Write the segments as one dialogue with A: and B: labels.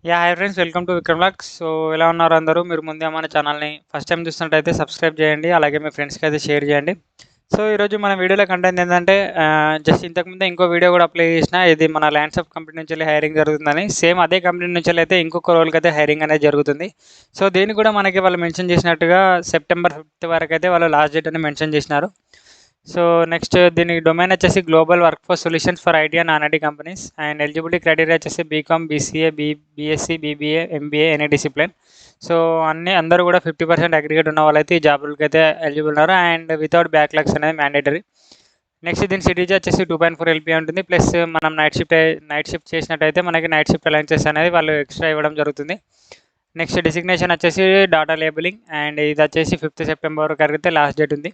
A: Hi friends, welcome to Vikram vlogs. So ఎలా ఉన్నారు అందరూ? మీరు ముందే మన ఛానల్ని ఫస్ట్ టైం చూస్తున్నట్టయితే సబ్స్క్రైబ్ చేయండి, అలాగే మీ ఫ్రెండ్స్కి అయితే షేర్ చేయండి. సో ఈరోజు మన వీడియోలో కంటెంట్ ఏంటంటే జస్ట్ ఇంతకుముందే ఇంకో వీడియో కూడా అప్లై చేసిన, ఇది మన ల్యాండ్స్ ఆఫ్ కంపెనీ నుంచి హైరింగ్ జరుగుతుందని. సేమ్ అదే కంపెనీ నుంచి అయితే ఇంకొక రోల్కి అయితే హైరింగ్ అనేది జరుగుతుంది. సో దీన్ని కూడా మనకి వాళ్ళు మెన్షన్ చేసినట్టుగా సెప్టెంబర్ 5th వరకు అయితే వాళ్ళు లాస్ట్ డేట్ అని మెన్షన్ చేసినారు. సో నెక్స్ట్ దీని డొమైన్ వచ్చేసి global work force solutions for IT and non IT companies. And eligibility criteria వచ్చేసి BCom, BCA, BSc, BBA, MBA, any discipline. So అందరూ కూడా 50% అగ్రిగేట్ ఉన్న వాళ్ళైతే ఈ జాబులకి అయితే ఎలిజిబుల్ ఉన్నారు. అండ్ వితౌట్ బ్యాక్లాగ్స్ అనేది మ్యాండేటరీ. నెక్స్ట్ దీని సిటీజీ వచ్చేసి 2.4 LPA ఉంటుంది. ప్లస్ మనం నైట్ షిఫ్ట్ చేసినట్టయితే మనకి నైట్ షిఫ్ట్ అలయన్సెస్ అనేది వాళ్ళు ఎక్స్ట్రా ఇవ్వడం జరుగుతుంది. నెక్స్ట్ డిసిగ్నేషన్ వచ్చేసి డాటా లేబులింగ్. అండ్ ఇది వచ్చేసి 5th September వరకు అయితే లాస్ట్ డేట్ ఉంది.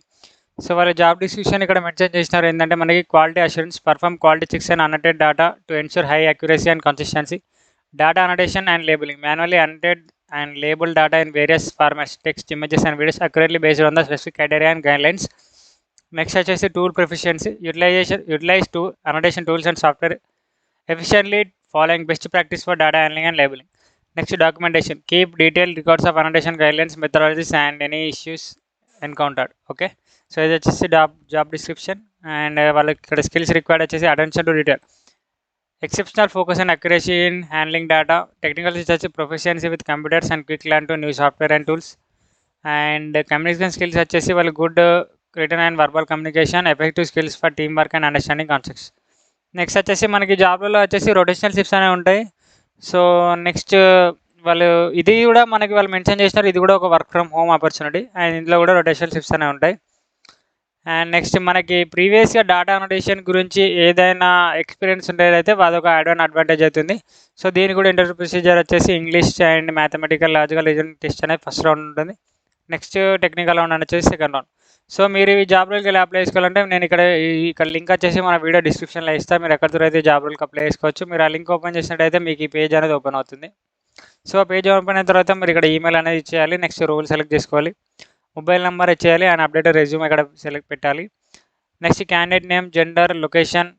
A: సో వాళ్ళ జాబ్ డిస్క్రిప్షన్ ఇక్కడ మెన్షన్ చేసినారు ఏంటంటే మనకి quality assurance, perform quality checks and annotated data to ensure high accuracy and consistency, data annotation and labelling, manually annotated and label data in various formats, text, images and videos accurately based on the specific criteria and guidelines. Next వచ్చేసి tool proficiency, utilise to annotation tools and software efficiently following best practice for data handling and labelling. Next documentation, keep detailed records of annotation guidelines, methodologies and any issues encountered. Okay, so ఇది వచ్చేసి job description. And వాళ్ళకి ఇక్కడ skills required వచ్చేసి attention to detail, exceptional focus and accuracy in handling data, technical వచ్చేసి proficiency with computers and quick learn to new software and tools. And communication skills వచ్చేసి వాళ్ళు good return and verbal communication, effective skills for team work and understanding concepts. Next వచ్చేసి మనకి జాబ్లలో వచ్చేసి rotational shifts అనేవి ఉంటాయి. So next వాళ్ళు ఇది కూడా మనకి వాళ్ళు మెన్షన్ చేసినారు, ఇది కూడా ఒక work from home opportunity. And ఇందులో కూడా రొటేషనల్ షిఫ్ట్స్ అనేవి ఉంటాయి. అండ్ నెక్స్ట్ మనకి ప్రీవియస్గా డేటా అనోటేషన్ గురించి ఏదైనా ఎక్స్పీరియన్స్ ఉండేదైతే అదొక అడ్వాంటేజ్ అవుతుంది. సో దీని కూడా ఇంటర్వ్యూ ప్రొసీజర్ వచ్చేసి English and mathematical, logical, reasoning test అనేది ఫస్ట్ రౌండ్ ఉంటుంది. నెక్స్ట్ టెక్నికల్ రౌండ్ వచ్చేసి సెకండ్ రౌండ్. సో మీరు ఈ జాబ్ రోల్కి ఎలా అప్లై చేసుకోవాలంటే నేను ఇక్కడ లింక్ వచ్చేసి మన వీడియో డిస్క్రిప్షన్లో ఇస్తాను. మీరు ఎక్కడ అయితే జాబ్ రోల్కి అప్లై చేసుకోవచ్చు. మీరు ఆ లింక్ ఓపెన్ చేసినట్టయితే మీకు ఈ పేజ్ అనేది ఓపెన్ అవుతుంది. సో ఆ పేజ్ ఓపెన్ అయిన తర్వాత మీరు ఇక్కడ ఈమెయిల్ అనేది ఇచ్చేయాలి. నెక్స్ట్ రోల్ సెలెక్ట్ చేసుకోవాలి, మొబైల్ నెంబర్ ఇచ్చేయాలి, అండ్ అప్డేటెడ్ రెజ్యూమ్ ఇక్కడ సెలెక్ట్ పెట్టాలి. Next candidate name, gender, location,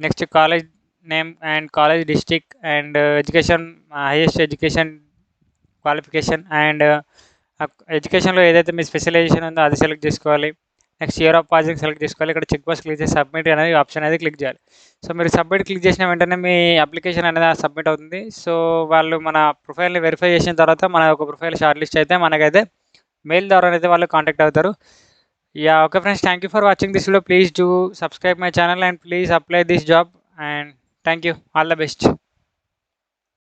A: next college name and college district, and education, highest education qualification, and ఎడ్యుకేషన్లో ఏదైతే మీ స్పెషలైజేషన్ ఉందో అది సెలెక్ట్ చేసుకోవాలి. Next year of passing select చేసుకోవాలి. ఇక్కడ చెక్ బాక్స్ క్లిక్ చేసి సబ్మిట్ అనేది ఆప్షన్ అనేది క్లిక్ చేయాలి. సో మీరు సబ్మిట్ క్లిక్ చేసిన వెంటనే మీ అప్లికేషన్ అనేది సబ్మిట్ అవుతుంది. సో వాళ్ళు మన ప్రొఫైల్ని వెరిఫై చేసిన తర్వాత మన ఒక ప్రొఫైల్ షార్ట్ లిస్ట్ అయితే మనకైతే మెయిల్ ద్వారా అయితే వాళ్ళు కాంటాక్ట్ అవుతారు. Okay friends, thank you for watching this video. Please do subscribe my channel and please apply this job. And thank you, all the best.